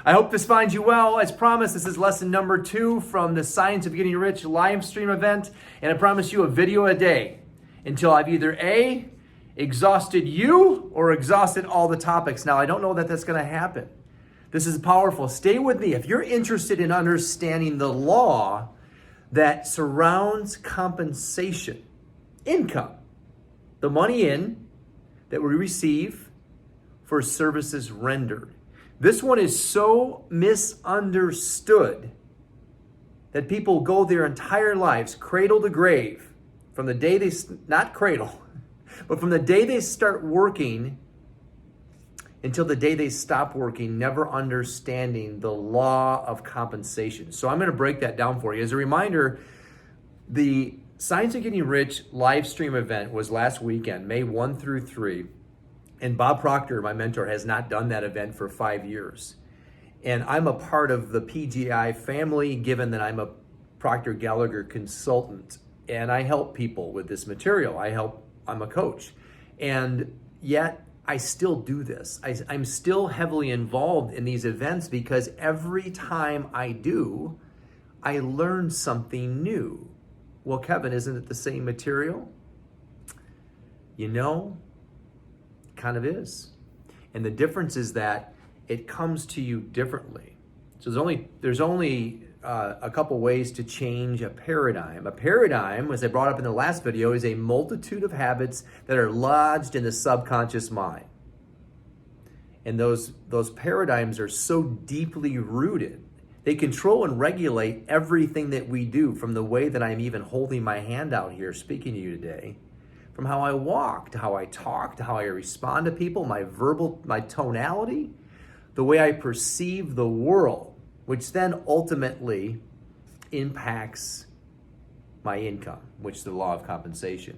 I hope this finds you well. As promised, this is lesson number 2 from the Science of Getting Rich live stream event. And I promise you a video a day until I've either A, exhausted you or exhausted all the topics. Now, I don't know that that's going to happen. This is powerful. Stay with me. If you're interested in understanding the law that surrounds compensation, income, the money in that we receive for services rendered. This one is so misunderstood that people go their entire lives, cradle to grave, from the day they, not cradle, but from the day they start working until the day they stop working, never understanding the law of compensation. So I'm going to break that down for you. As a reminder, the Science of Getting Rich live stream event was last weekend, May 1 through 3. And Bob Proctor, my mentor, has not done that event for 5 years. And I'm a part of the PGI family, given that I'm a Proctor Gallagher consultant. And I help people with this material. I'm a coach. And yet, I still do this. I'm still heavily involved in these events because every time I do, I learn something new. Well, Kevin, isn't it the same material? You know, kind of is. And the difference is that it comes to you differently. So there's only a couple ways to change a paradigm. A paradigm, as I brought up in the last video, is a multitude of habits that are lodged in the subconscious mind. And those paradigms are so deeply rooted. They control and regulate everything that we do, from the way that I'm even holding my hand out here speaking to you today, from how I walk, to how I talk, to how I respond to people, my tonality, the way I perceive the world, which then ultimately impacts my income, which is the law of compensation.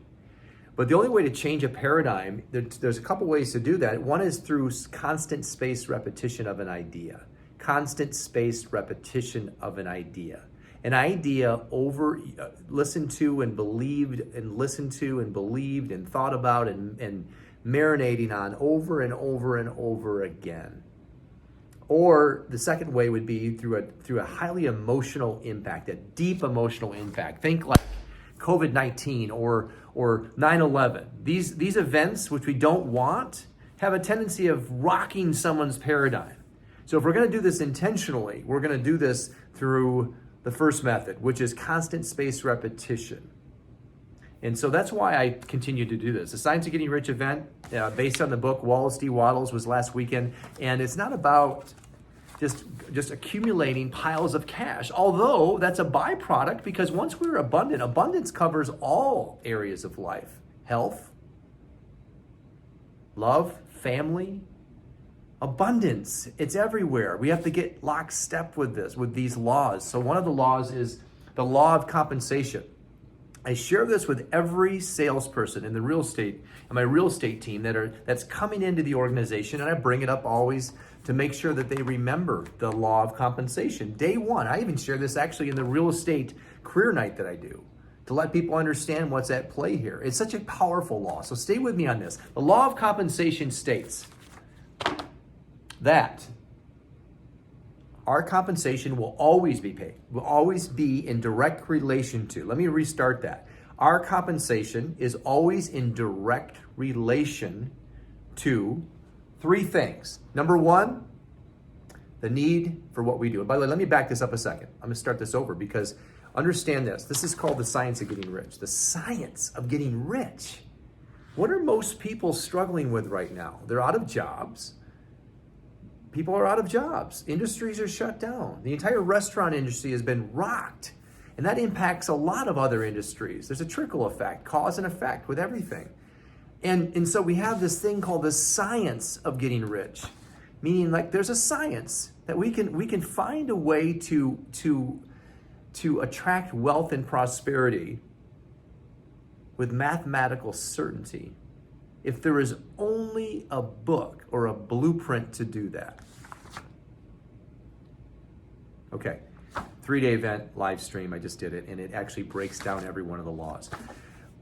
But the only way to change a paradigm, there's a couple ways to do that. One is through constant spaced repetition of an idea. Constant spaced repetition of an idea. An idea listened to and believed and thought about and marinating on over and over and over again. Or the second way would be through a highly emotional impact, a deep emotional impact. Think like COVID-19 or 9/11. These events, which we don't want, have a tendency of rocking someone's paradigm. So if we're going to do this intentionally, we're going to do this through the first method, which is constant spaced repetition. And so that's why I continue to do this. The Science of Getting Rich event, based on the book Wallace D. Waddles, was last weekend. And it's not about just accumulating piles of cash, although that's a byproduct, because once we're abundant, abundance covers all areas of life. Health, love, family, abundance. It's everywhere. We have to get lockstep with these laws. So one of the laws is the law of compensation. I share this with every salesperson in the real estate and my real estate team that's coming into the organization, and I bring it up always to make sure that they remember the law of compensation. Day one, I even share this actually in the real estate career night that I do, to let people understand what's at play here. It's such a powerful law. So stay with me on this. The law of compensation states that our compensation will always be paid, will always be in direct relation to. Let me restart that. Our compensation is always in direct relation to 3 things. Number 1, the need for what we do. And by the way, let me back this up a second. I'm going to start this over because understand this. This is called the science of getting rich. The science of getting rich. What are most people struggling with right now? They're out of jobs. People are out of jobs. Industries are shut down. The entire restaurant industry has been rocked. And that impacts a lot of other industries. There's a trickle effect, cause and effect with everything. And so we have this thing called the science of getting rich. Meaning, like, there's a science that we can find a way to attract wealth and prosperity with mathematical certainty if there is only a book or a blueprint to do that. Okay, 3-day event, live stream, I just did it, and it actually breaks down every one of the laws.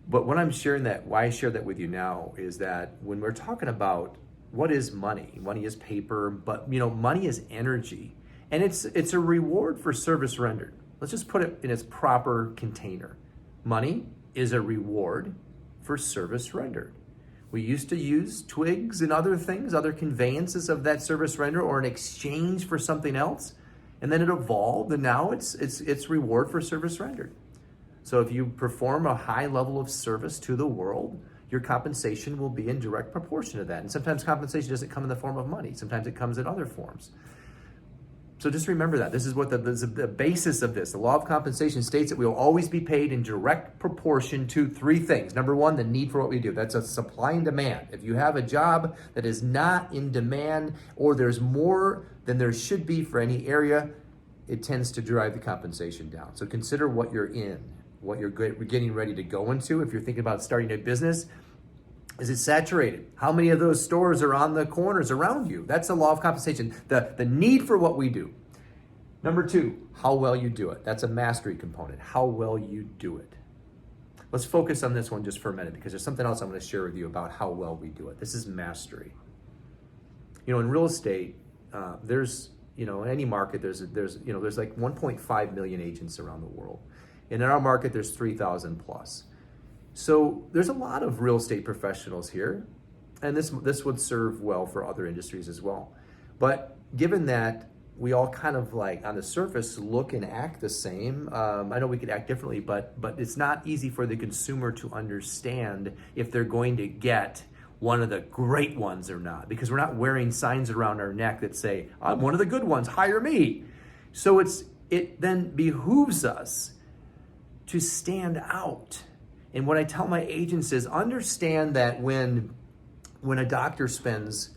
But when I'm sharing that, why I share that with you now is that when we're talking about what is money? Money is paper, but money is energy. And it's a reward for service rendered. Let's just put it in its proper container. Money is a reward for service rendered. We used to use twigs and other things, other conveyances of that service render or in exchange for something else. And then it evolved, and now it's reward for service rendered. So if you perform a high level of service to the world, your compensation will be in direct proportion to that. And sometimes compensation doesn't come in the form of money. Sometimes it comes in other forms. So just remember that. This is what the basis of this. The law of compensation states that we will always be paid in direct proportion to three things. Number one, the need for what we do. That's a supply and demand. If you have a job that is not in demand or there's more than there should be for any area, it tends to drive the compensation down. So consider what you're in, what you're getting ready to go into. If you're thinking about starting a business, is it saturated? How many of those stores are on the corners around you? That's the law of compensation, the need for what we do. Number two, how well you do it. That's a mastery component, how well you do it. Let's focus on this one just for a minute because there's something else I'm going to share with you about how well we do it. This is mastery. In real estate, there's, in any market, there's like 1.5 million agents around the world. And in our market, there's 3,000 plus. So there's a lot of real estate professionals here, and this would serve well for other industries as well. But given that we all kind of like on the surface look and act the same, I know we could act differently, but it's not easy for the consumer to understand if they're going to get one of the great ones or not, because we're not wearing signs around our neck that say, I'm one of the good ones, hire me. So it then behooves us to stand out. And what I tell my agents is understand that when a doctor spends,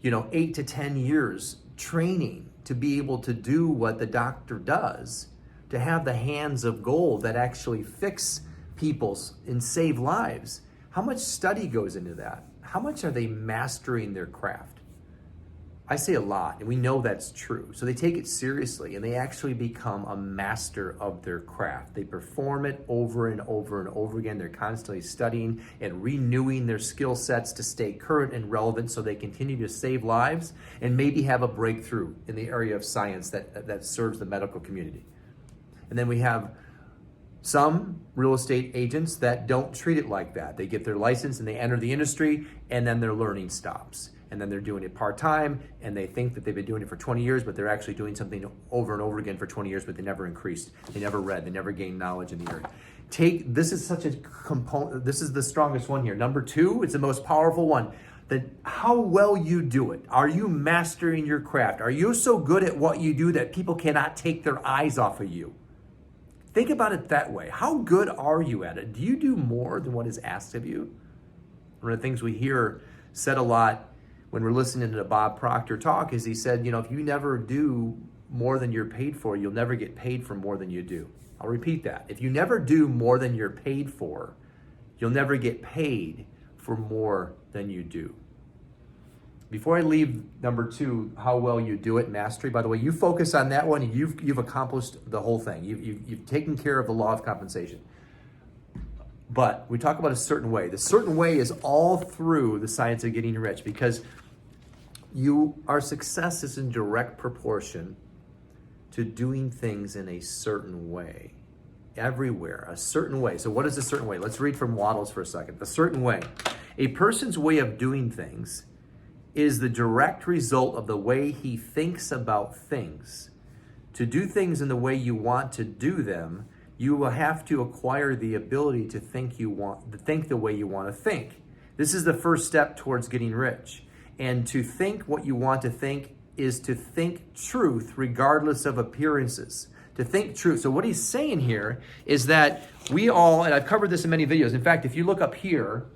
8 to 10 years training to be able to do what the doctor does, to have the hands of gold that actually fix people's and save lives, how much study goes into that? How much are they mastering their craft? I say a lot, and we know that's true. So they take it seriously, and they actually become a master of their craft. They perform it over and over and over again. They're constantly studying and renewing their skill sets to stay current and relevant so they continue to save lives and maybe have a breakthrough in the area of science that serves the medical community. And then we have some real estate agents that don't treat it like that. They get their license and they enter the industry, and then their learning stops. And then they're doing it part-time, and they think that they've been doing it for 20 years, but they're actually doing something over and over again for 20 years, but they never increased. They never read. They never gained knowledge in the area. This is such a component. This is the strongest one here. Number two, it's the most powerful one. How well you do it. Are you mastering your craft? Are you so good at what you do that people cannot take their eyes off of you? Think about it that way. How good are you at it? Do you do more than what is asked of you? One of the things we hear said a lot when we're listening to Bob Proctor talk is he said, if you never do more than you're paid for, you'll never get paid for more than you do. I'll repeat that. If you never do more than you're paid for, you'll never get paid for more than you do. Before I leave number two, how well you do it, mastery, by the way, you focus on that one and you've accomplished the whole thing. You've taken care of the law of compensation. But we talk about a certain way. The certain way is all through the science of getting rich because our success is in direct proportion to doing things in a certain way. Everywhere, a certain way. So what is a certain way? Let's read from Waddles for a second. A certain way. A person's way of doing things is the direct result of the way he thinks about things. To do things in the way you want to do them, you will have to acquire the ability to think the way you want to think. This is the first step towards getting rich. And to think what you want to think is to think truth regardless of appearances. To think truth. So what he's saying here is that we all, and I've covered this in many videos. In fact, if you look up here,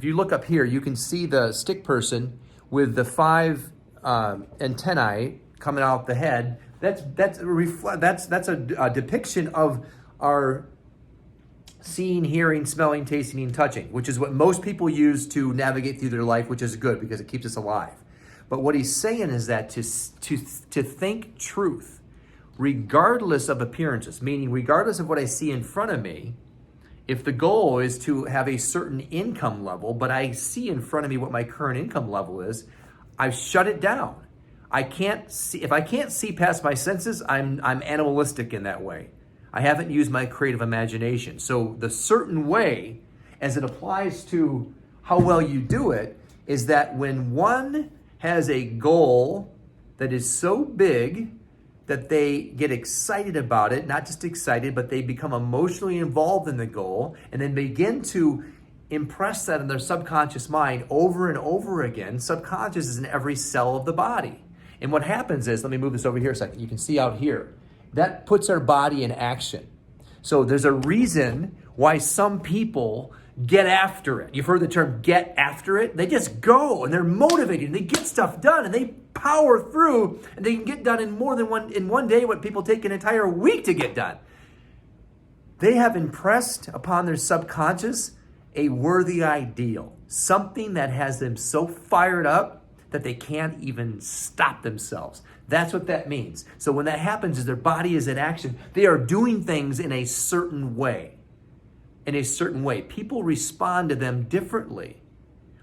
you can see the stick person with the 5 antennae coming out the head. That's a depiction of our seeing, hearing, smelling, tasting, and touching, which is what most people use to navigate through their life, which is good because it keeps us alive. But what he's saying is that to think truth, regardless of appearances, meaning regardless of what I see in front of me, If the goal is to have a certain income level, but I see in front of me what my current income level is, I've shut it down. I can't see, if I can't see past my senses, I'm animalistic in that way. I haven't used my creative imagination. So the certain way, as it applies to how well you do it, is that when one has a goal that is so big that they get excited about it, not just excited, but they become emotionally involved in the goal and then begin to impress that in their subconscious mind over and over again. Subconscious is in every cell of the body. And what happens is, let me move this over here a second. You can see out here, that puts our body in action. So there's a reason why some people get after it. You've heard the term get after it. They just go and they're motivated and they get stuff done and they power through and they can get done in more than one day what people take an entire week to get done. They have impressed upon their subconscious a worthy ideal, something that has them so fired up that they can't even stop themselves. That's what that means. So when that happens is their body is in action. They are doing things in a certain way. In a certain way. People respond to them differently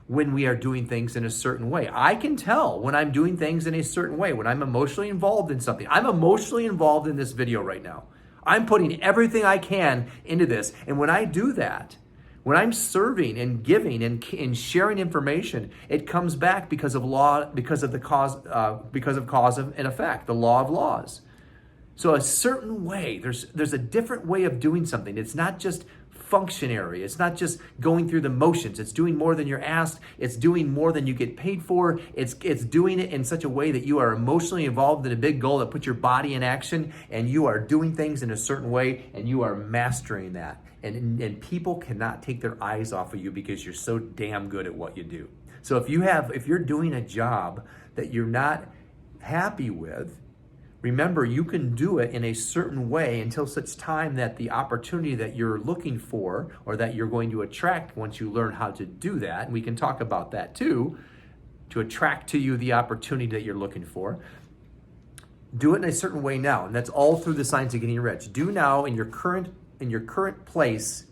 when we are doing things in a certain way. I can tell when I'm doing things in a certain way, when I'm emotionally involved in something. I'm emotionally involved in this video right now. I'm putting everything I can into this. And when I do that, when I'm serving and giving and sharing information, it comes back because of law, because of cause and effect, the law of laws. So a certain way, there's a different way of doing something. It's not just functionary. It's not just going through the motions. It's doing more than you're asked. It's doing more than you get paid for. It's doing it in such a way that you are emotionally involved in a big goal that puts your body in action, and you are doing things in a certain way, and you are mastering that. And people cannot take their eyes off of you because you're so damn good at what you do. So if you're doing a job that you're not happy with, remember, you can do it in a certain way until such time that the opportunity that you're looking for or that you're going to attract once you learn how to do that, and we can talk about that too, to attract to you the opportunity that you're looking for. Do it in a certain way now, and that's all through the Science of Getting Rich. Do now in your current place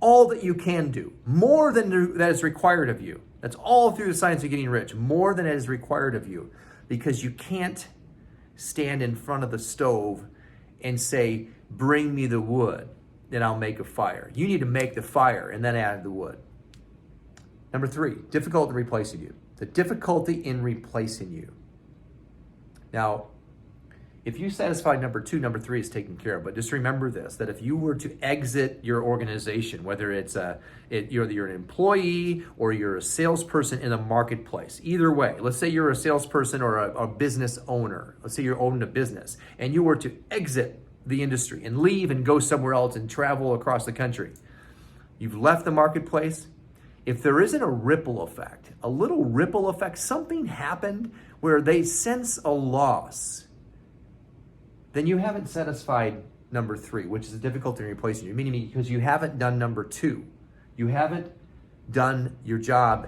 all that you can do, more than that is required of you. That's all through the Science of Getting Rich, more than it is required of you, because you can't stand in front of the stove and say, bring me the wood, then I'll make a fire. You need to make the fire and then add the wood. Number 3, difficulty in replacing you. The difficulty in replacing you. Now, if you satisfy number 2, number 3 is taken care of. But just remember this, that if you were to exit your organization, whether you're an employee or you're a salesperson in a marketplace, either way, let's say you're a salesperson or a business owner. Let's say you're owning a business and you were to exit the industry and leave and go somewhere else and travel across the country. You've left the marketplace. If there isn't a ripple effect, a little ripple effect, something happened where they sense a loss, then you haven't satisfied number 3, which is the difficulty in replacing you, meaning because you haven't done number 2. You haven't done your job.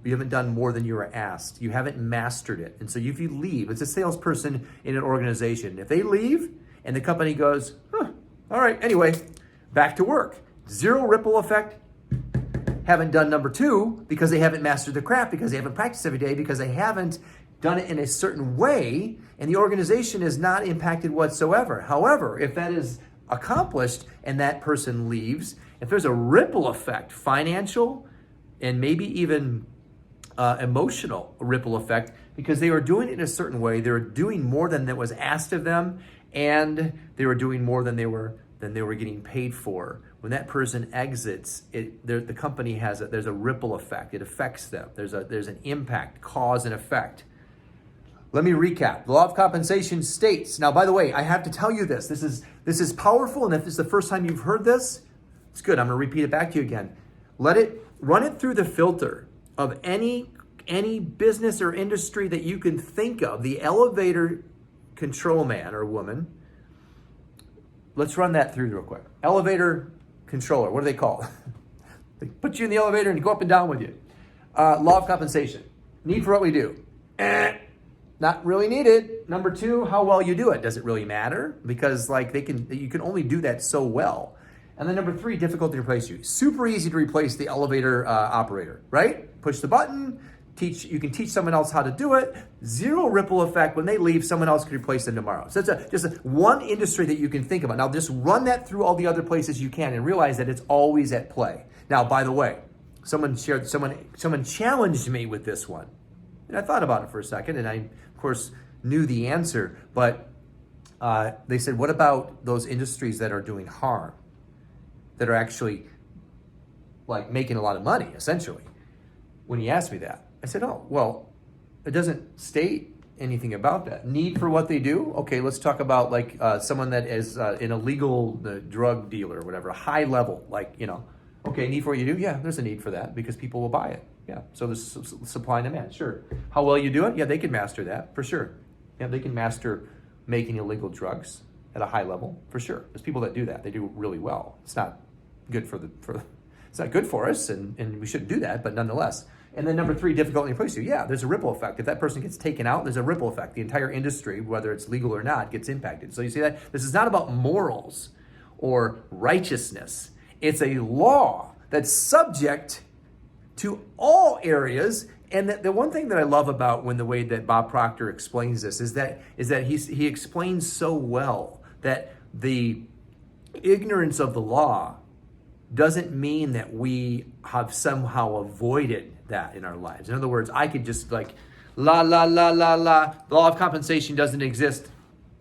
You haven't done more than you were asked. You haven't mastered it. And so if you leave, it's a salesperson in an organization. If they leave and the company goes, all right, anyway, back to work. 0 ripple effect. Haven't done number 2 because they haven't mastered the craft, because they haven't practiced every day, because they haven't done it in a certain way, and the organization is not impacted whatsoever. However, if that is accomplished and that person leaves, if there's a ripple effect, financial and maybe even emotional ripple effect, because they were doing it in a certain way, they were doing more than that was asked of them, and they were doing more than they were getting paid for. When that person exits, the company there's a ripple effect. It affects them. There's an impact, cause and effect. Let me recap. The law of compensation states, now by the way, I have to tell you this. This is powerful, and if this is the first time you've heard this, it's good. I'm going to repeat it back to you again. Run it through the filter of any business or industry that you can think of. The elevator control man or woman. Let's run that through real quick. Elevator controller. What do they call? They put you in the elevator and go up and down with you. Law of compensation. Need for what we do. Not really needed. Number 2, how well you do it. Does it really matter? Because you can only do that so well. And then number 3, difficult to replace you. Super easy to replace the elevator operator, right? Push the button, you can teach someone else how to do it. Zero ripple effect. When they leave, someone else can replace them tomorrow. So it's just one industry that you can think about. Now just run that through all the other places you can and realize that it's always at play. Now, by the way, someone challenged me with this one. And I thought about it for a second, and I, of course, knew the answer. But they said, what about those industries that are doing harm, that are actually like making a lot of money, essentially? When he asked me that, I said, oh, well, it doesn't state anything about that. Need for what they do? Okay, let's talk about like someone that is an illegal drug dealer or whatever, high level, like, okay, need for what you do? Yeah, there's a need for that because people will buy it. Yeah, so there's supply and demand, sure. How well you do it? Yeah, they can master that, for sure. Yeah, they can master making illegal drugs at a high level, for sure. There's people that do that. They do really well. It's not good it's not good for us, and we shouldn't do that, but nonetheless. And then number 3, difficult to replace you. Yeah, there's a ripple effect. If that person gets taken out, there's a ripple effect. The entire industry, whether it's legal or not, gets impacted. So you see that? This is not about morals or righteousness. It's a law that's subject to all areas. And the one thing that I love about the way that Bob Proctor explains this is that he explains so well that the ignorance of the law doesn't mean that we have somehow avoided that in our lives. In other words, I could just like, la, la, la, la, la, the law of compensation doesn't exist.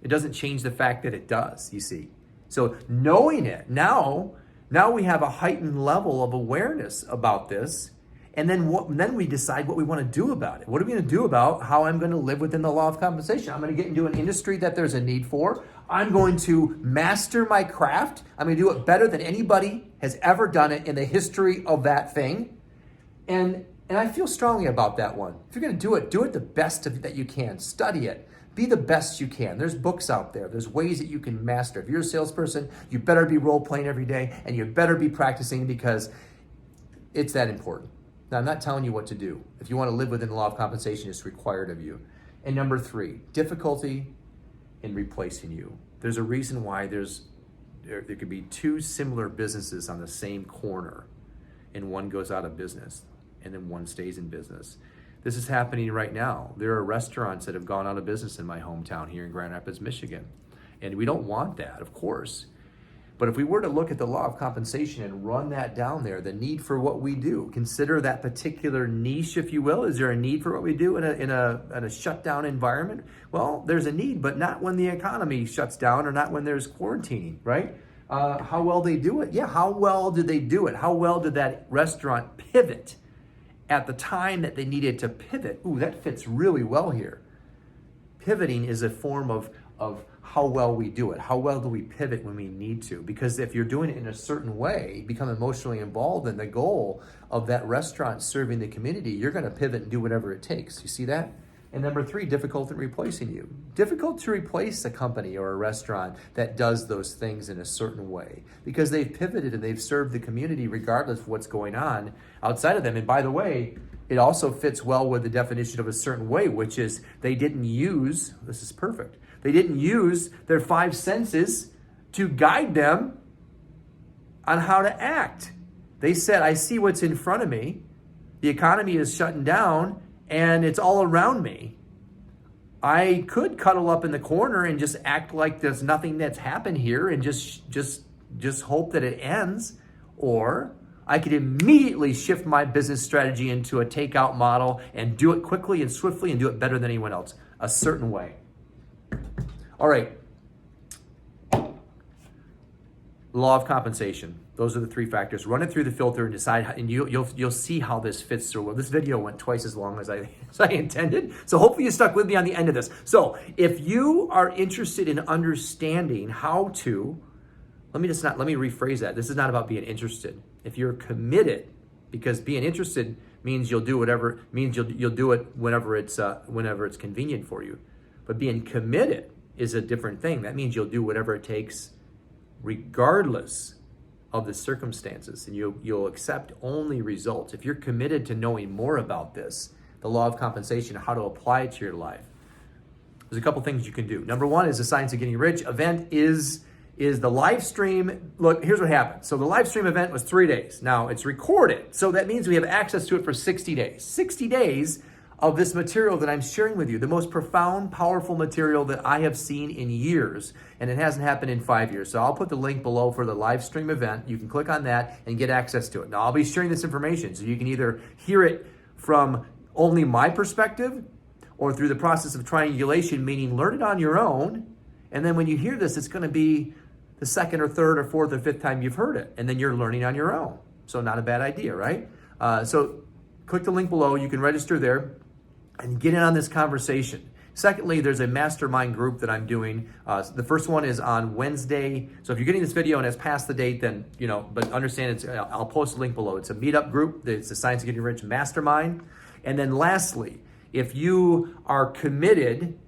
It doesn't change the fact that it does, you see. So knowing it, now we have a heightened level of awareness about this. And then we decide what we want to do about it. What are we going to do about how I'm going to live within the law of compensation? I'm going to get into an industry that there's a need for. I'm going to master my craft. I'm going to do it better than anybody has ever done it in the history of that thing. And I feel strongly about that one. If you're going to do it the best that you can. Study it. Be the best you can. There's books out there. There's ways that you can master. If you're a salesperson, you better be role-playing every day, and you better be practicing because it's that important. Now, I'm not telling you what to do. If you want to live within the law of compensation, it's required of you. And number 3, difficulty in replacing you. There's a reason why there could be 2 similar businesses on the same corner, and one goes out of business, and then one stays in business. This is happening right now. There are restaurants that have gone out of business in my hometown here in Grand Rapids, Michigan. And we don't want that, of course. But if we were to look at the law of compensation and run that down there, the need for what we do, consider that particular niche, if you will. Is there a need for what we do in a shutdown environment? Well, there's a need, but not when the economy shuts down or not when there's quarantining, right? How well they do it? Yeah, how well did they do it? How well did that restaurant pivot at the time that they needed to pivot? Ooh, that fits really well here. Pivoting is a form of how well we do it. How well do we pivot when we need to? Because if you're doing it in a certain way, become emotionally involved in the goal of that restaurant serving the community, you're going to pivot and do whatever it takes. You see that? And number 3, difficult in replacing you. Difficult to replace a company or a restaurant that does those things in a certain way because they've pivoted and they've served the community regardless of what's going on outside of them. And by the way, it also fits well with the definition of a certain way, which is they didn't use, this is perfect, they didn't use their 5 senses to guide them on how to act. They said, I see what's in front of me. The economy is shutting down and it's all around me. I could cuddle up in the corner and just act like there's nothing that's happened here and just hope that it ends. Or I could immediately shift my business strategy into a takeout model and do it quickly and swiftly and do it better than anyone else, a certain way. All right. Law of compensation. Those are the 3 factors. Run it through the filter and decide, and you'll see how this fits through. Well, this video went twice as long as I intended, so hopefully you stuck with me on the end of this. So if you are interested in understanding how to, let me rephrase that. This is not about being interested. If you're committed, because being interested means you'll do whatever, means you'll do it whenever it's convenient for you. But being committed is a different thing. That means you'll do whatever it takes regardless of the circumstances, and you'll accept only results. If you're committed to knowing more about this, the law of compensation, how to apply it to your life, there's a couple things you can do. Number 1 is the Science of Getting Rich event is is the live stream. Look, here's what happened. So the live stream event was 3 days. Now it's recorded. So that means we have access to it for 60 days. 60 days of this material that I'm sharing with you, the most profound, powerful material that I have seen in years, and it hasn't happened in 5 years. So I'll put the link below for the live stream event. You can click on that and get access to it. Now I'll be sharing this information, so you can either hear it from only my perspective or through the process of triangulation, meaning learn it on your own, and then when you hear this, it's gonna be the second or third or fourth or fifth time you've heard it, and then you're learning on your own. So not a bad idea, right? So click the link below, you can register there and get in on this conversation. Secondly, there's a mastermind group that I'm doing. The first one is on Wednesday. So if you're getting this video and it's past the date, then, but understand I'll post a link below. It's a meetup group. It's the Science of Getting Rich Mastermind. And then lastly, if you are committed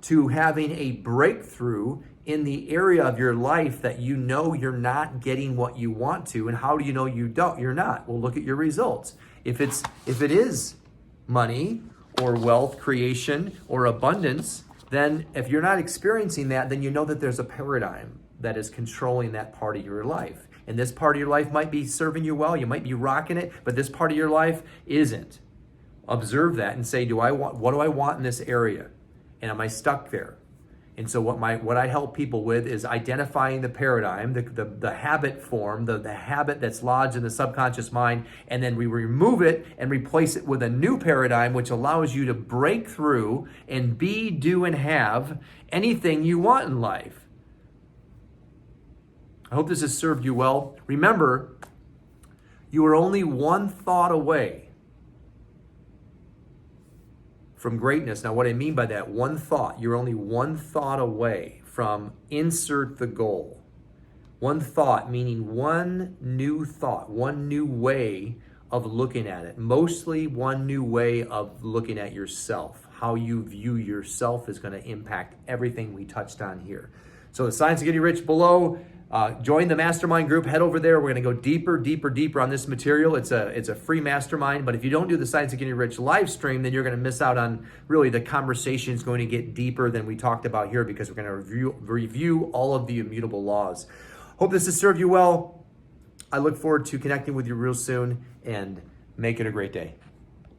to having a breakthrough in the area of your life that you know you're not getting what you want to, and how do you know you're not? Well, look at your results. If it is money or wealth creation or abundance, then if you're not experiencing that, then you know that there's a paradigm that is controlling that part of your life. And this part of your life might be serving you well, you might be rocking it, but this part of your life isn't. Observe that and say, what do I want in this area? And am I stuck there? And so what I help people with is identifying the paradigm, the habit form, the habit that's lodged in the subconscious mind, and then we remove it and replace it with a new paradigm, which allows you to break through and be, do, and have anything you want in life. I hope this has served you well. Remember, you are only one thought away from greatness. Now, what I mean by that, one thought, you're only one thought away from insert the goal. One thought, meaning one new thought, one new way of looking at it. Mostly one new way of looking at yourself. How you view yourself is going to impact everything we touched on here. So the Science of Getting Rich below. Join the mastermind group. Head over there. We're going to go deeper on this material. It's a free mastermind. But if you don't do the Science of Getting Rich live stream, then you're going to miss out on really the conversation is going to get deeper than we talked about here, because we're going to review all of the immutable laws. Hope this has served you well. I look forward to connecting with you real soon, and make it a great day.